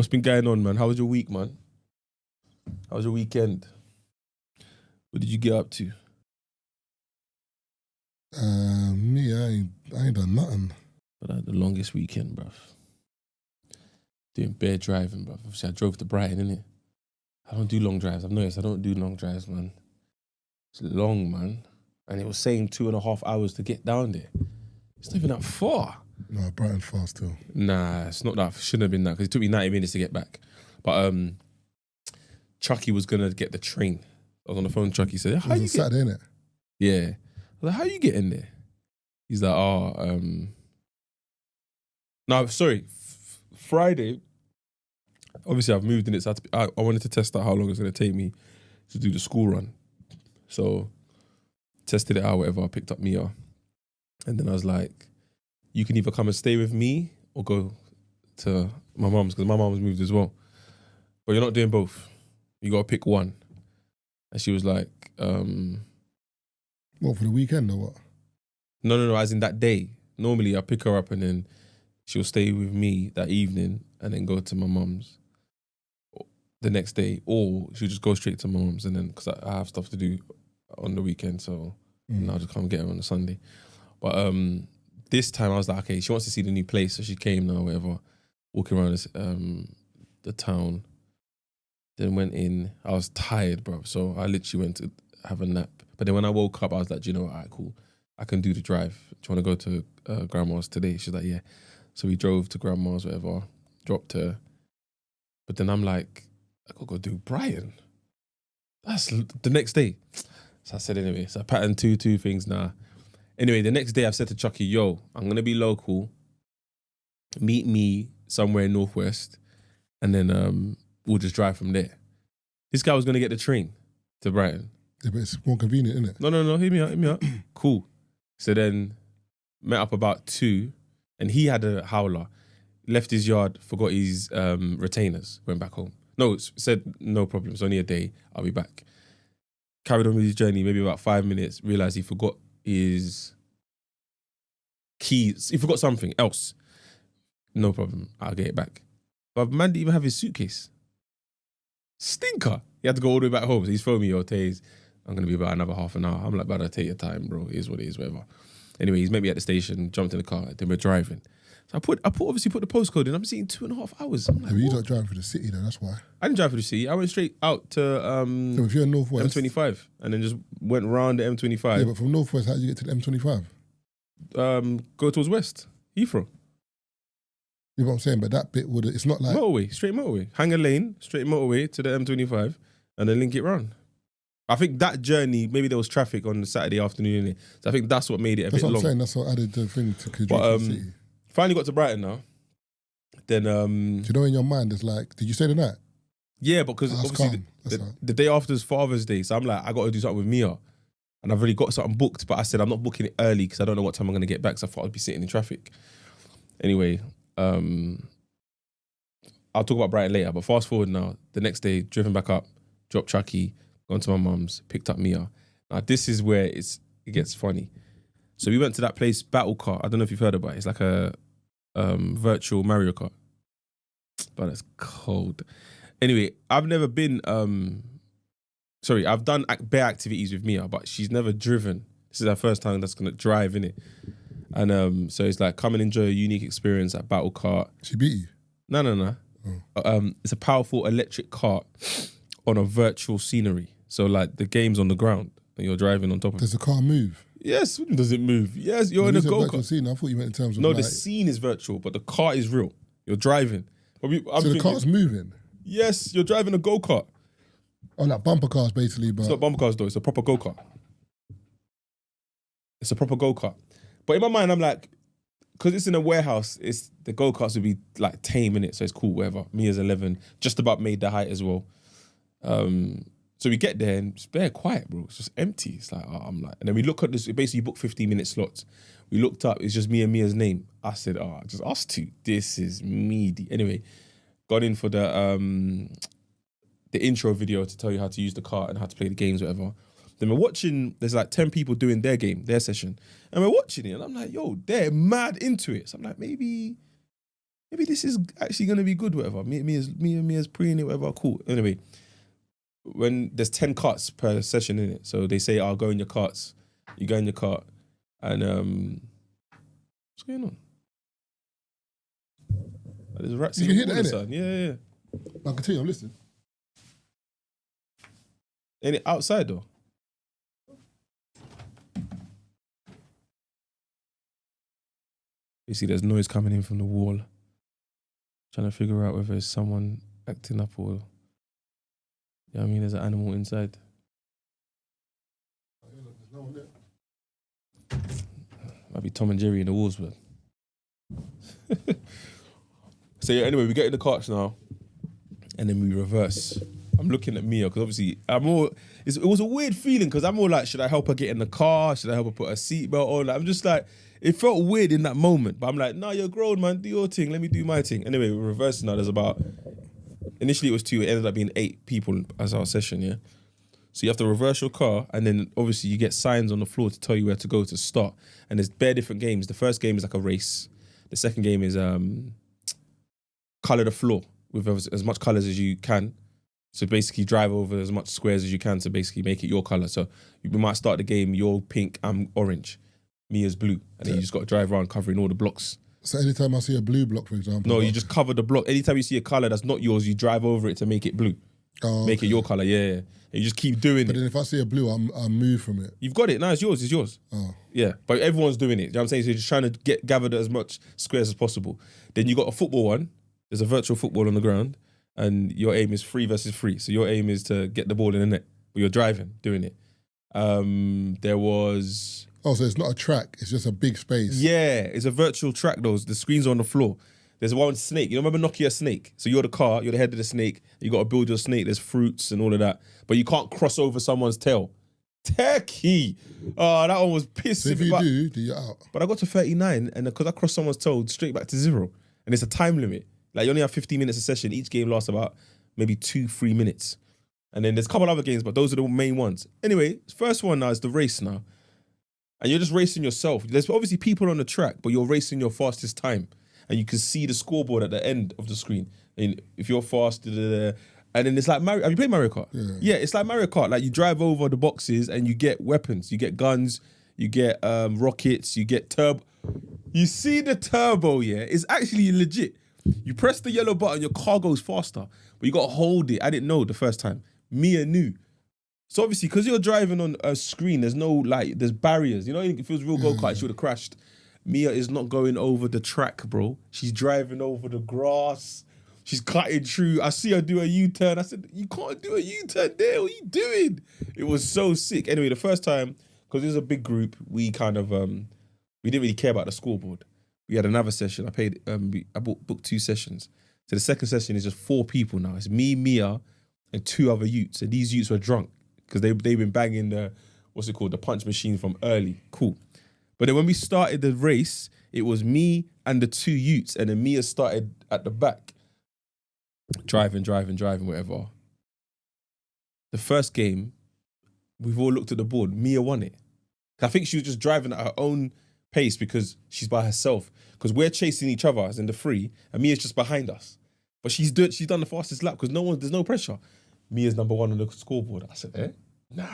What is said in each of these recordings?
What's been going on, man? How was your week, man? How was your weekend? What did you get up to? Me, I ain't done nothing. But I had the longest weekend, bruv. Doing bare driving, bruv. Obviously, I drove to Brighton, innit? I don't do long drives. I've noticed I don't do long drives, man. It's long, man. And it was saying 2.5 hours to get down there. It's not even that far. No, Brighton far still. Nah, it's not that. Shouldn't have been that because it took me 90 minutes to get back. But Chucky was going to get the train. I was on the phone. Chucky said, how you get... Saturday, innit? Yeah. I was like, how you get in there? He's like, no, sorry. Friday, obviously I've moved in it, so I wanted to test out how long it's going to take me to do the school run. So, tested it out, whatever. I picked up Mia. And then I was like, you can either come and stay with me or go to my mum's, because my mum's moved as well. But you're not doing both. You got to pick one. And she was like, What, for the weekend or what? No, as in that day. Normally I pick her up and then she'll stay with me that evening and then go to my mum's the next day. Or she'll just go straight to my mum's and then, because I have stuff to do on the weekend, so I'll just come get her on a Sunday. But this time I was like, okay, she wants to see the new place, so she came now, whatever, walking around the town. Then went in. I was tired, bro, so I literally went to have a nap. But then when I woke up, I was like, do you know what? All right, cool. I can do the drive. Do you want to go to Grandma's today? She's like, yeah. So we drove to Grandma's, whatever, dropped her. But then I'm like, I gotta go do Brighton. That's the next day. So I said anyway, so I patterned two things now. Anyway, the next day I've said to Chucky, yo, I'm going to be local. Meet me somewhere in Northwest. And then we'll just drive from there. This guy was going to get the train to Brighton. Yeah, but it's more convenient, isn't it? No, hear me out. Cool. So then met up about 2 and he had a howler. Left his yard, forgot his retainers, went back home. No, said no problem, it's only a day, I'll be back. Carried on with his journey, maybe about 5 minutes, realised he forgot his keys. He forgot something else. No problem, I'll get it back. But man didn't even have his suitcase. Stinker. He had to go all the way back home. So he's phoned me, yo, Taze, I'm going to be about another half an hour. I'm like, brother, take your time, bro. It is what it is, whatever. Anyway, he's met me at the station, jumped in the car, then we're driving. So I obviously put the postcode in. I'm seeing 2.5 hours. I'm like, yeah, but you don't drive for the city though, that's why. I didn't drive for the city. I went straight out to So if you're in Northwest, M25 and then just went round the M25. Yeah, but from Northwest, how do you get to the M25? Go towards West, Heathrow. You know what I'm saying? But that bit it's not like... Motorway, straight motorway. Hang a lane, straight motorway to the M25 and then link it round. I think that journey, maybe there was traffic on the Saturday afternoon, innit? So I think that's what made it a bit long. That's what I'm saying, that's what added the thing to the city. Finally got to Brighton now. Then... Do you know in your mind, it's like, did you stay the night? Yeah, because obviously the day after is Father's Day, so I'm like, I got to do something with Mia. And I've already got something booked, but I said I'm not booking it early because I don't know what time I'm going to get back, so I thought I'd be sitting in traffic. Anyway, I'll talk about Brighton later, but fast forward now, the next day, driven back up, dropped Chucky, gone to my mum's, picked up Mia. Now this is where it gets funny. So we went to that place, Battle Kart. I don't know if you've heard about it. It's like a virtual Mario Kart. But it's cold. Anyway, I've never been... I've done bare activities with Mia, but she's never driven. This is her first time that's going to drive, innit? And so it's like, come and enjoy a unique experience at Battle Kart. She beat you? No. Oh. It's a powerful electric cart on a virtual scenery. So like the game's on the ground and you're driving on top of it. Does the car move? Yes, does it move? Yes, you're in a go-kart. Scene, I thought you meant in terms of No, the scene is virtual, but the car is real. You're driving. So the car's moving? Yes, you're driving a go-kart. Oh, like bumper cars basically, but... It's not bumper cars though, it's a proper go-kart. It's a proper go-kart. But in my mind, I'm like, because it's in a warehouse, the go-karts would be like tame, innit? So it's cool, whatever. Mia's 11, just about made the height as well. So we get there and it's bare quiet, bro. It's just empty. It's like, I'm like, and then we look at this, basically you book 15-minute slots. We looked up, it's just me and Mia's name. I said, just us two. This is meaty. Anyway, got in for the intro video to tell you how to use the car and how to play the games, whatever. Then we're watching, there's like 10 people doing their game, their session. And we're watching it and I'm like, yo, they're mad into it. So I'm like, maybe maybe this is actually going to be good, whatever. Me and Mia's preying it, whatever, cool. Anyway, when there's 10 carts per session in it, so they say, I'll go in your carts. You go in your cart, and what's going on? There's rats You in can the hear that, water, son. Yeah. I can tell you, I'm listening. Ain't it outside though? You see, there's noise coming in from the wall. Trying to figure out whether it's someone acting up or, you know what I mean, there's an animal inside. There's no one there. Might be Tom and Jerry in the walls, man. So yeah, anyway, we get in the carts now, and then we reverse. I'm looking at Mia because obviously it was a weird feeling because I'm more like, should I help her get in the car? Should I help her put her seatbelt on? Like, I'm just like, it felt weird in that moment, but I'm like, nah, you're grown, man. Do your thing. Let me do my thing. Anyway, we're reversing now. There's initially it was 2. It ended up being 8 people as our session, yeah. So you have to reverse your car, and then obviously you get signs on the floor to tell you where to go to start. And there's bare different games. The first game is like a race. The second game is colour the floor with as much colours as you can. So basically drive over as much squares as you can to basically make it your colour. So we might start the game, you're pink, I'm orange, Mia's blue. And then you just got to drive around covering all the blocks. So anytime I see a blue block, for example. No, you just cover the block. Anytime you see a colour that's not yours, you drive over it to make it blue. Oh, make it your colour, yeah. And you just keep doing But it. then if I see a blue, I move from it. You've got it. No, it's yours. Oh. Yeah, but everyone's doing it. You know what I'm saying? So you're just trying to gather as much squares as possible. Then you got a football one. There's a virtual football on the ground, and your aim is 3 versus 3. So your aim is to get the ball in the net, but you're driving, doing it. There was... Oh, so it's not a track, it's just a big space. Yeah, it's a virtual track, though. The screen's on the floor. There's one snake. You remember Nokia Snake? So you're the car, you're the head of the snake. You got to build your snake. There's fruits and all of that. But you can't cross over someone's tail. Techie. Oh, that one was pissing. So if you do you out? But I got to 39, and because I crossed someone's toe, straight back to 0. And it's a time limit. Like, you only have 15 minutes a session. Each game lasts about maybe 2-3 minutes. And then there's a couple other games, but those are the main ones. Anyway, first one now is the race now. And you're just racing yourself. There's obviously people on the track, but you're racing your fastest time. And you can see the scoreboard at the end of the screen. And if you're fast, and then it's like Mario. Have you played Mario Kart? Yeah, it's like Mario Kart. Like, you drive over the boxes and you get weapons. You get guns, you get rockets, you get turbo. You see the turbo, yeah? It's actually legit. You press the yellow button, your car goes faster, but you got to hold it. I didn't know the first time. Mia knew. So obviously, because you're driving on a screen, there's no, like, there's barriers. You know, if it was real go-kart, she would have crashed. Mia is not going over the track, bro. She's driving over the grass. She's cutting through. I see her do a U-turn. I said, you can't do a U-turn there. What are you doing? It was so sick. Anyway, the first time, because it was a big group, we kind of, we didn't really care about the scoreboard. We had another session. I booked 2 sessions. So the second session is just 4 people now. It's me, Mia, and 2 other youths. And these youths were drunk because they've been banging the, the punch machine from early. Cool. But then when we started the race, it was me and the 2 youths, and then Mia started at the back. Driving, whatever. The first game, we've all looked at the board. Mia won it. I think she was just driving at her own pace because she's by herself. Because we're chasing each other as in the free, and Mia's just behind us. But she's done the fastest lap because there's no pressure. Mia's number 1 on the scoreboard. I said, nah.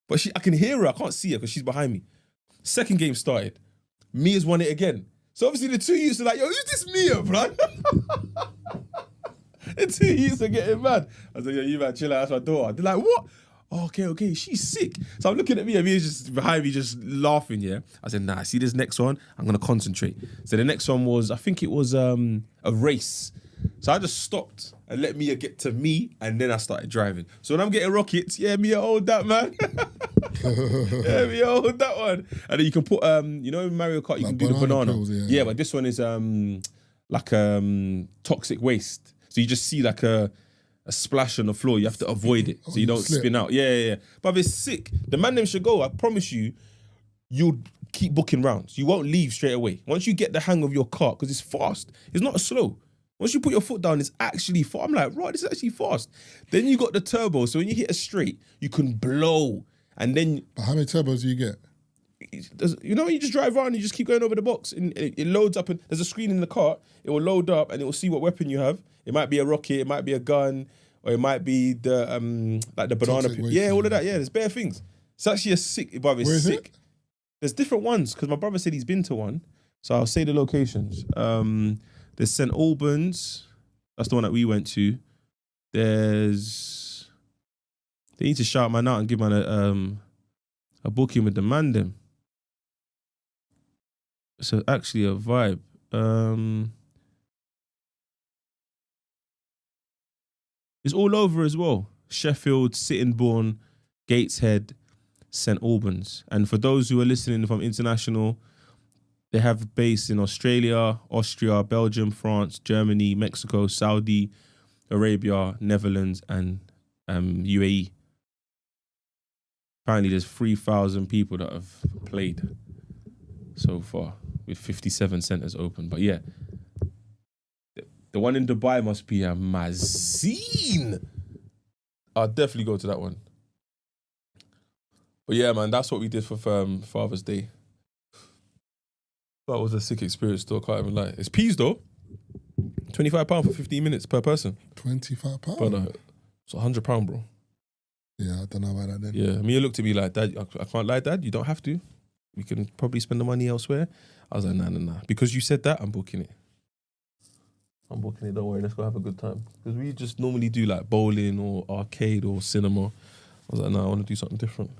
But I can hear her. I can't see her because she's behind me. Second game started. Mia's won it again. So obviously the 2 youths are like, yo, who's this Mia, bro? The 2 youths are getting mad. I said, yo, you man, chill out, that's my daughter. They're like, what? Oh, okay, she's sick. So I'm looking at Mia, Mia's just behind me, just laughing, yeah? I said, nah, see this next one? I'm going to concentrate. So the next one was, I think it was a race. So I just stopped and let Mia get to me, and then I started driving. So when I'm getting rockets, yeah, Mia, hold that, man. Yeah, Mia, hold that one. And then you can put, you know in Mario Kart, you like can do the banana. pills, yeah, but this one is like toxic waste. So you just see like a splash on the floor. You have to avoid it so you don't spin out. Yeah. But it's sick. The man them should go. I promise you, you'll keep booking rounds. You won't leave straight away. Once you get the hang of your car, because it's fast. It's not slow. Once you put your foot down, it's actually fast. I'm like, right, this is actually fast. Then you got the turbo. So when you hit a straight, you can blow. And then... But how many turbos do you get? you know, when you just drive around and you just keep going over the box and it loads up and there's a screen in the car. It will load up and it will see what weapon you have. It might be a rocket, it might be a gun, or it might be the like the banana Toxic peel. waste, Yeah, all yeah. of that. Yeah, there's bare things. It's actually a sick, brother. It's Where is sick. it? There's different ones because my brother said he's been to one. So I'll say the locations. There's St. Albans. That's the one that we went to. They need to shout man out and give man a booking with the man them. So actually a vibe. It's all over as well. Sheffield, Sittingbourne, Gateshead, St. Albans. And for those who are listening from international, they have base in Australia, Austria, Belgium, France, Germany, Mexico, Saudi Arabia, Netherlands, and UAE. Apparently there's 3,000 people that have played so far with 57 centres open. But yeah, the one in Dubai must be a mazine. I'll definitely go to that one. But yeah, man, that's what we did for Father's Day. That was a sick experience though, can't even lie. It's peas though. £25 for 15 minutes per person. £25. But it's £100, bro. Yeah, I don't know about that then. Yeah, Mia looked at me like, Dad, I can't lie, Dad, you don't have to. We can probably spend the money elsewhere. I was like, nah. Because you said that, I'm booking it. Don't worry, let's go have a good time. Because we just normally do like bowling or arcade or cinema. I was like, nah, I want to do something different.